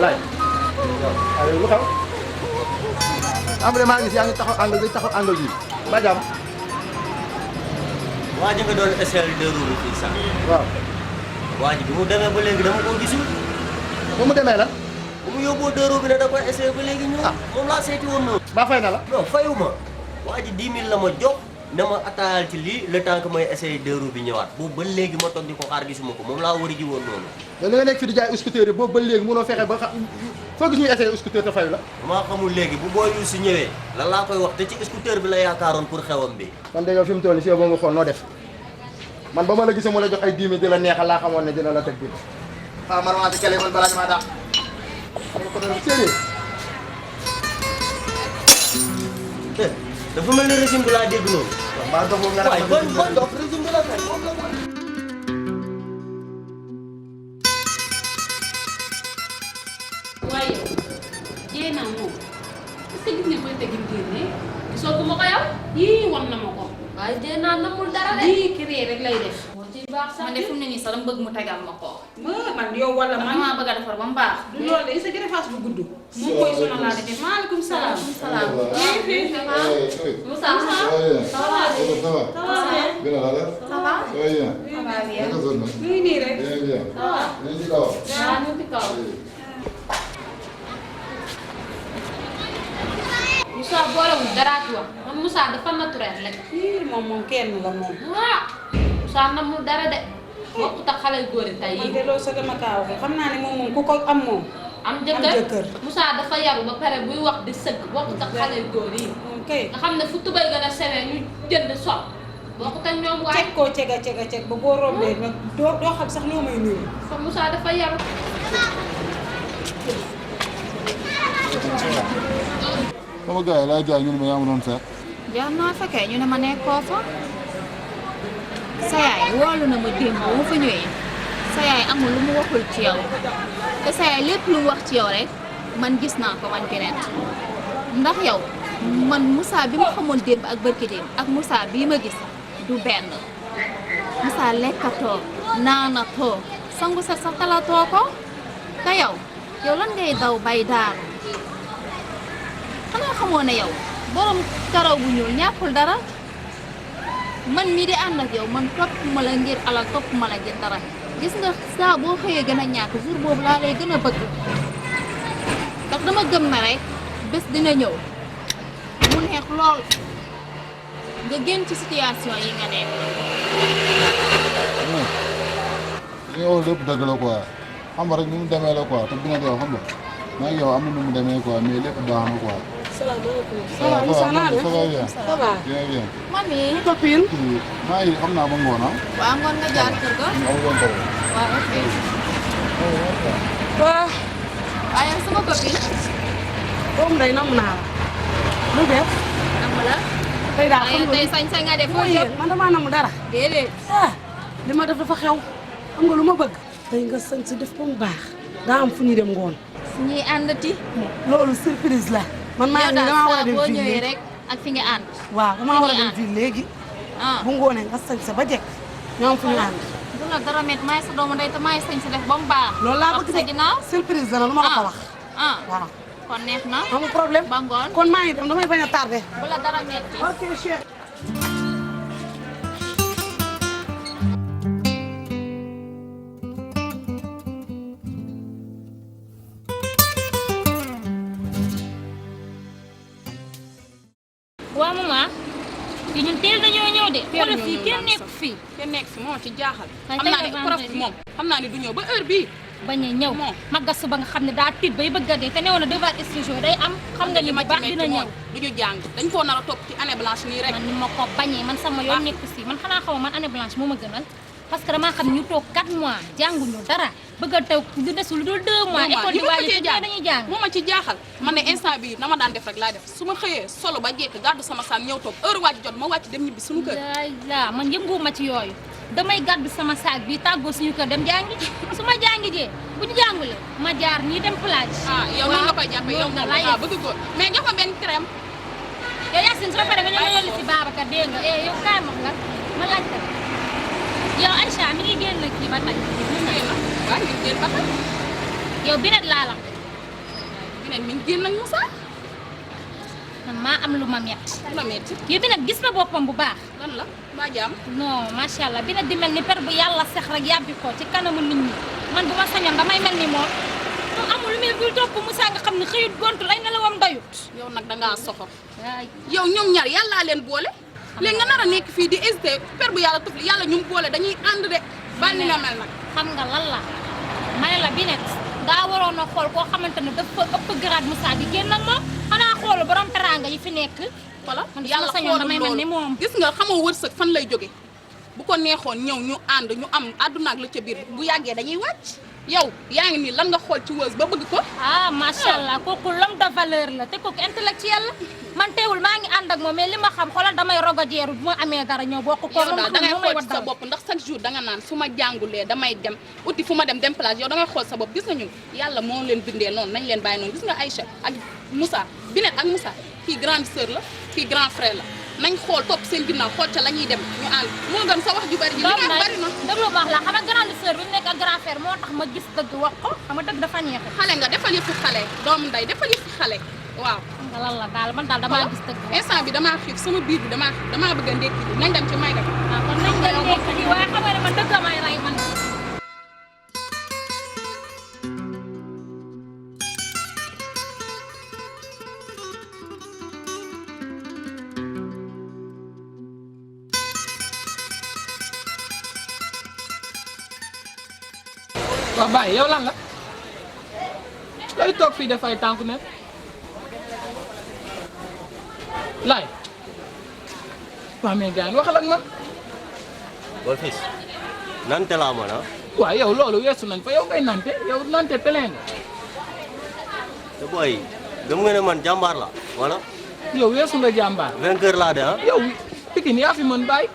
Laay yow lu xew am de maa ngi si yaa ngi taxaw angle bi ba jàmm waa ji nga doon essayé deux roues fii sax waaw waa ji bi mu demee ba léegi dama ko gisul bu mu demee la bu mu yóbboo deux roues bi ne da koy essayé ba léegi ñëw moom laa seeti woon noonu ba fay na la non fayuma waa ji 10 000 la ma jox ne ma attaayal ci lii le temps que may essayé deux roues bi ñëwaat boobu ba léegi ma toog di ko xaar gisuma ko moom laa war a ji woon noonu yow li nga nekk fi di jaay scooter yi boobu ba léegi mënoo fexe ba xam foo gis ñuy essayé scooter te fayu la damaa xamul léegi bu booy yu si ñëwee lan laa koy wax te ci scooter bi la yaakaaroon pour xewam bi man de yow fi mu toll nii si yow ba nga xool noo def man ba ma la gisee mu la jox ay 10 000 di la neexal laa xamoon ne dina la teg biir waaw man maa ci kele man balaa ñu maa daax xam nga ko doon sérieux dafa mel ni régime bi laa dégg noonu maa dox moom nga waaye ban dox régime bi la fay moom la waaye jéem naa moom est-ce que gis nga koy tegin génne gisoo ko ma ko yow yii wan na ma ko. waaye jéem naa namul dara de. lii créé rek lay def. moo ciy baax sax man de fu mu ne nii sax dama bëgg mu tegal ma ko. man yow wala man maa bëgg a defar ba mu baax. du loolu de sa gërëfaas bu gudd. moom koy sonal laa defee maaleykum salaam. salaam. yéen fii. Moussa ça va. Bien à l'aise. Ça va. Ça va bien. Ça va bien. Naka zone bi. ñu ngi nii rek. Bien bien. Ça va. Ñu ngi ci kaw. waaw ñu ngi ci kaw. Moussa boolewul dara ci wax man Moussa dafa naturel rek. moom kenn la moom. ah Moussa namul dara de. bokkut ak xale yu góor yi tey man yi. de loolu sa dama kaa waxee xam naa ne moom ku ko am moom. am am jëkkër jëkkër. Moussa dafa yaru ba pare buy wax di sëgg bokkut ak xale yu góor yi. moom kay. nga xam ne fu tubay gën a sewee ñu jënd sol bokkut ak ñoom waaye. ceg koo ceg ba boo rombee nag doo xam sax noo may nuyu. fa Moussa dafa yaru. Sama gars yi laay jaay ñu ne ma yaa ma doon seet. jaar naa fekkee ñu ne ma nekkoo fa sa yaay woolu na ma démb ba ma fa ñëwee sa yaay amul lu mu waxul ci yow te sa yaay lépp lu mu wax ci yow rek man gis naa ko man Binette ndax yow man Moussa bi ma xamoon démb ak barki démb ak Moussa bii ma gis du benn Moussa lekkatoo naanatoo sangu sa sa talatoo ko te yow lan ngay daw bay daaru xanaa xamoo ne yow borom karaw bu ñuul ñàkkul dara man mii di ànd ak yow man topp ma la ngir alal topp ma la ngir dara gis nga saa boo xëyee gën a ñàkk jour boobu laa lay gën a bëgg ndax dama gëm na rek bés dina ñëw mu neex lool nga génn ci situation yi nga nekk. li nga wax lépp dëgg la quoi xam nga rek ni mu demee la quoi te bi nga yow xam nga maa ngi yow am na nu mu demee quoi mais lépp baax na quoi. salaamaaleykum. ça va Moussa naa def ça va bien. ça va. bien bien. mami copine. maa ngi xam naa ba ngoon ah. waaw ngoon nga jaar kër ga. amul woon solo. waaw ok. waaw. waaye yow sama copine. doom day nam naa la. lu def. am la. tey daal waaye xam tey nga sañ nga def foo mooy jëm. yéen man damaa nam dara. déedéet. li ma def dafa xew. xam nga lu ma bëgg. tey nga sañ si def ba mu baax. daa am fu ñuy dem ngoon. fu ñuy àndati. loolu surprise la. man maa ngi damaa war a dem boo fii ñëwee léegi rek ak fi nga ànd. waaw damaa war a dem fii léegi. ah bu ngoonee nga sañ sa ba jekk. ñoo am fu ñu ànd. du la dara met maay sa doomu ndey te maay sañ si def ba mu baax. loolu laa topp bëgg sa de ginnaaw. surprise la lu ma la ko wax. ah waaw kon neex na. amul problème. ba ngoon kon maa ngi dem damay bañ a tardé. bu la dara metti. ok Cheikh. waaw maman fii ñun teel nañoo ñëw de. teel wala nañoo fii ñëw kenn naan nekk sax. fii. kenn nekk fi moo ci jaaxal. Tey xam tey naa la ne prof vendredi. moom xam naa ne du ñëw ba heure bii. bañ a ñëw Moom. magasu ba nga xam ne daa tiit bay bëgg a dee te newoon na devoir exposition day am xam nga ni bu baax dina ñëw. du ñu jàng dañ koo nar a topp ci année blanche nii rek. man ni ma ko bañee man sama yoon nekk si man xanaa xaw ma man année blanche moo ma gënal parce que damaa xam ne ñu toog 4 mois jànguñu dara bëgg a taw lu desul lu dul 2 mois école di waaj a dañuy jàng. moo ma ci jaaxal man ne instant bii na ma daan def rek laay def su ma xëyee solo ba jekk gàddu sama saan ñëw toog heure wàcc jot ma wàcc dem ñibbi suñu kër. laa man yënguwuma ci yooyu damay gàddu sama saag bi tàggoo suñu kër dem jàngi su ma jàngi jee bu ñu jàngulee ma jaar nii dem plage. ah yow noonu la koy jàppee yow loolu moom laay ah bëgg góor mais jox ma benn crème. yow Yacine soo paree nga ñëw yónni si Babacar dégg nga yow kaay ma nga ma laaj ko yow Aïcha mi ngi génn kii ba tey. waaw ñu génn ba tey. yow binet laa la. binet mi ngi génn ak Moussa. man maa am lu ma metti. lu la metti. yow binet gis na boppam bu baax. lan la maa jaam. non macha allah binet di mel ni per bu yàlla sex rek yàbbi ko ci kanamu nit ñi man bu ma sañoon damay mel ni moom. moom amul lu muy bul topp Moussa nga xam ne xëyut gontul ay nelawam doyut. yow nag dangaa soxor. waay yow ñoom ñaar yàllaa leen boole. léegi nga nar a nekk fii di hésité per bu yàlla tufli yàlla ñu boole dañuy ànd de. bal ni nga mel nag. xam nga lan la ma ne la binet daa waroon a xool koo xamante ne dafa ëpp grade Moussa di génn ak moom xanaa xoolu borom teranga yi fi nekk. voilà yàlla sañoon damay mel ni moom. gis nga xamoo wërsëg fan lay jóge bu ko neexoon ñëw ñu ànd ñu am àdduna ak la ca biir bu yàggee dañuy wàcc. yow yaa ngi nii lan nga xool ci wës ba bëgg ko. ah macha allah kooku l'homme de valeur la te kooku intellectuel la man teewul maa ngi ànd ak moom mais li ma xam xoolal damay rogo jeeru bu ma amee dara ñëw bokk ko. yow daal dangay xool ci sa bopp ndax chaque jour danga naan su ma jàngulee damay dem uti fu ma dem place yow dangay xool sa bopp gis nga ñun yàlla moo leen bindee noonu nañ leen bàyyi noonu gis nga Aïcha ak Moussa Binet ak Moussa kii grande sœur la kii grand frère la nañ xool topp seen ginnaaw xool ca la ñuy dem ñu ànd moo gën sa wax ju bari ji li nga bari na dëgg lu baax la xam nga grande sœur bi mu nekk ak grand frère moo tax ma gis dëgg wax ko xam nga dëgg dafa ñeex xale nga defal yëfu xale doomu nday defal yëfu xale waaw xam nga lan la daal man daal damaa gis dëgg instant bi damaa xiif sama biir bi damaa bëgg a ndékki bi nañ dem ci may ga waaw kon nañ dem ndékki ji waaye xam nga ne man dëgg may rey man waaw Baye yow lan la looy toog fii dafay tànku ne laay waaw mais gars yi waxal ak man. boo fis nante laa mën ah. waaw yow loolu weesu nañ fa yow ngay nante yow nante plein nga. te booy gëm nga ne man jàmbaar la wala. yow weesu nga jàmbaar. vainqueur laa de ah. yow Pikine yaa fi mën Baye.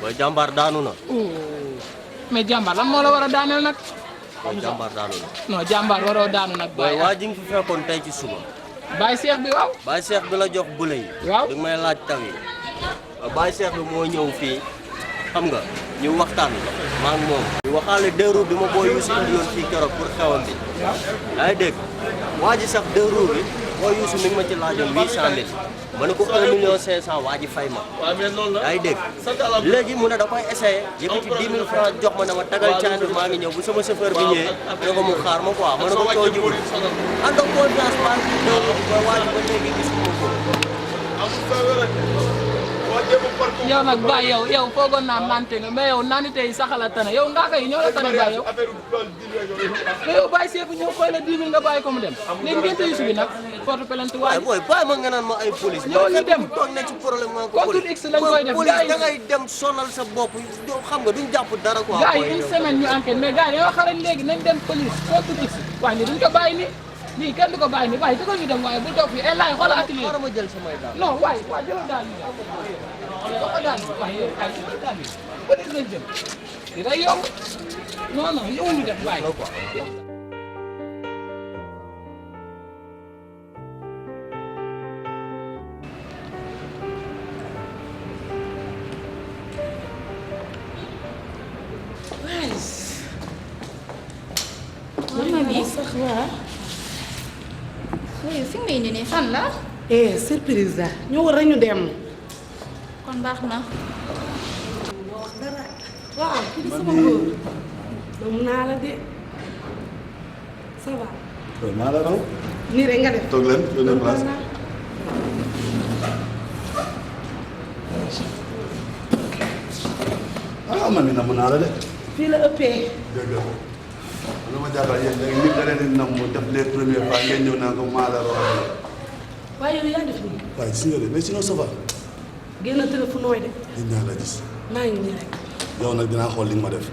booy jàmbaar daanu na. mais jàmbaar lan moo la war a daaneel nag. booy jàmbaar daanu na. non jàmbaar waroo daanu nag. booy waa ji nga fi fekkoon tey ci suba. Baye Cheikh bi waaw. Baye Cheikh bi la jox bule yi. waaw di may laaj taw yi. Baye Cheikh bi moo ñëw fii xam nga ñu waxtaan maa ngi moom. ñu waxaale deux roues bi ma booy Youssou indiloon fii keroog pour xewam bi. yaa ngi dégg waa ji sax deux roues bi booy Youssou mi ngi ma ci laajoon 800 000 ma ne ko 1 million 500 waa ji fay ma. yaa ngi dégg léegi mu ne da koy essayé yëkkati 10 000 francs jox ma ne ma tagal caan bi maa ngi ñëw bu sama chauffeur bi ñëwee ne ko mu xaar ma quoi ma ne ko coo jubul ànd ak confiance baa ngi ñëw ba waa ji ba léegi gisuma ko. yow nag Baye yow foogoon naa nante nga mais yow naanite yi saxala tane yow ngaa koy ñoo la tane Baye yow mais yow Baye Cheikh ñëw fay la 10 000 nga bàyyi ko mu dem léegi ngeen Youssou bi nag porte plainte waaye booy bàyyi ma nga naan ma ay police yow ñu dem toog na ci problème nga ko contre X lañ koy def police da ngay dem sonal sa bopp xam nga duñ jàpp dara quoi gars yi une semaine ñu enquête mais gars yi dañoo xarañ léegi nañ dem police contre X waaye ni duñ ko bàyyi ni lii kenn du ko bàyyi ni waaye dugal ñu dem waaye bu toog fii laay xoolal atelier xaaral ma jël samay daal non waaye jëlal daal ñu dem daal waaye yow ay jëlal daal yi police lañ dem di day yomb non non yow ñu dem bàyyi sax waa oui fi nga indi nii fan la. surprise la ñu war a ñu dem. kon baax na. dara waaw kii di sama góor. doomu naa la de ça va. maa la raw. nii rek nga def. toog leen benn place. ah man mii namm naa la de. fii la ëppee. dëgg la. man ma jàppal yéen léegi nit da leen di nam mu def les premières fois ngeen ñëw naa ko maa la raw. waaye yow yaa def nii. waaye si nga de mais sinon ça va. génn téléphone nooy de. gis naa la gis. maa ngi nii rek. yow nag dinaa xool li nga ma def.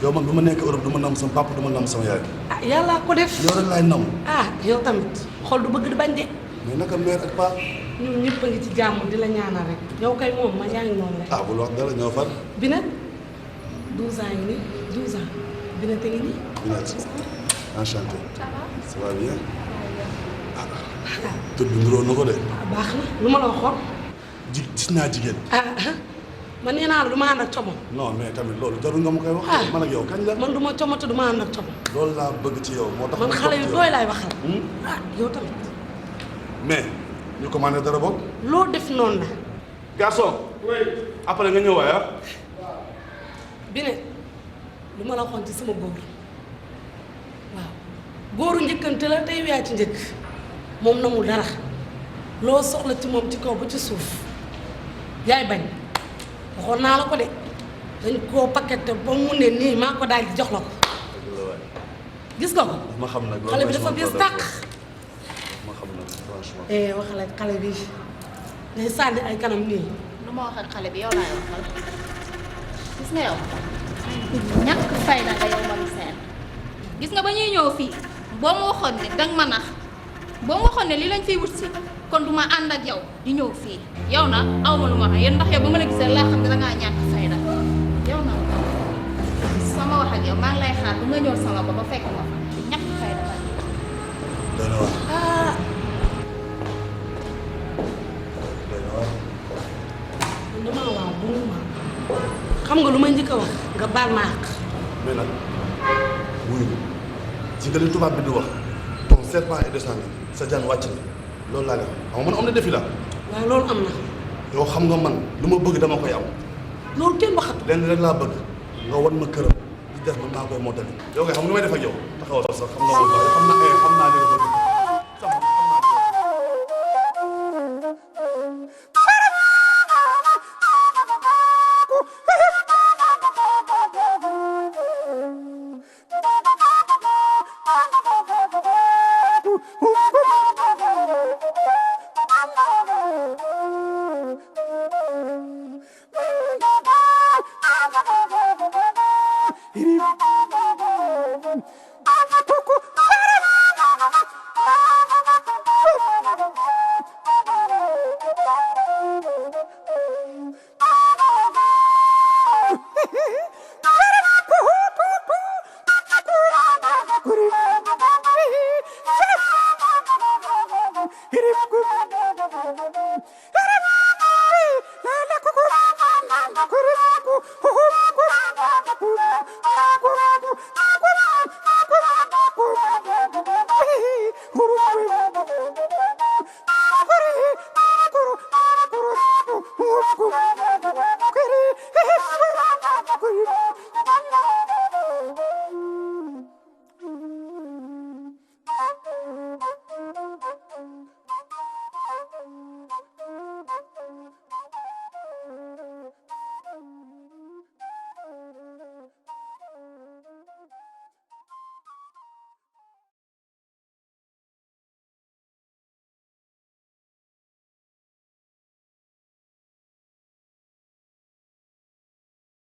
yow man bu ma nekk Europe du ma nam sama papa du ma nam sama yaay. ah yàllaa ko def. yow rek laay nam. ah yow tamit xol du bëgg di bañ de. mais naka mère ak paa. ñun ñëpp a ngi ci jàmm di la ñaanal rek. yow kay moom ma yaa ngi noonu rek. ah bul wax dara ñoo far. Binet 12 ans ngi nii 12 ans Binet a ngi nii. Binet enchanté. ça va bien. tur bi nduróo na ko de. baax na lu ma la waxoon. gis naa jigéen. man nee naa la du ma ànd ak como. non mais tamit loolu jarul nga ma koy wax. man ak yow kañ la. man du ma como te du ma ànd ak como. loolu laa bëgg ci yow moo tax. man xale yu doy laay waxal. yow tamit. mais ñu commandé dara boog. loo def noonu la. garçon. oui. après nga ñëw waaye ah. bi ne lu ma la waxoon ci sama góor waaw góoru njëkkante la tey yaa ci njëkk moom namul dara loo soxla ci moom ci kaw ba ci suuf yaay bañ waxoon naa la ko de dañ koo paqueté ba mu ne nii maa ko daal di jox la ko gis nga ko. ma xam nag xale bi dafa bees tàq. ma xam nag franchement. waxal ak xale bi day sànni ay kanam nii. lu ma wax ak xale bi yow laay waxal gis nga yow ñàkk fayda nga yow man seen gis nga ba ñuy ñëw fii boo ma waxoon ne danga ma nax boo ma waxoon ne li lañ fiy wut si kon du ma ànd ak yow di ñëw fii yow na aw ma lu ma wax yéen ndax yow ba ma la gisee laa xam ne dangaa ñàkk fayda yow na sama wax ak yow maa ngi lay xaar bu nga ñëw sama ba fekk ma fa ñàkk fayda ba doy na waar. damaa waaw bu ma xam nga lu may njëkk a wax nga baal ma àq. mais nag wuyu ci nga li tubaab bi di wax ton serpent est descendu sa jaan wàcc na loolu laa leen xam nga man am na défi la. waaw loolu am na. yow xam nga man lu ma bëgg dama koy am. loolu kenn waxatu. lenn rek laa bëgg nga wan ma këram di def man maa koy mottali. yow kay xam nga nu may def ak yow taxawal sax xam nga moom xam naa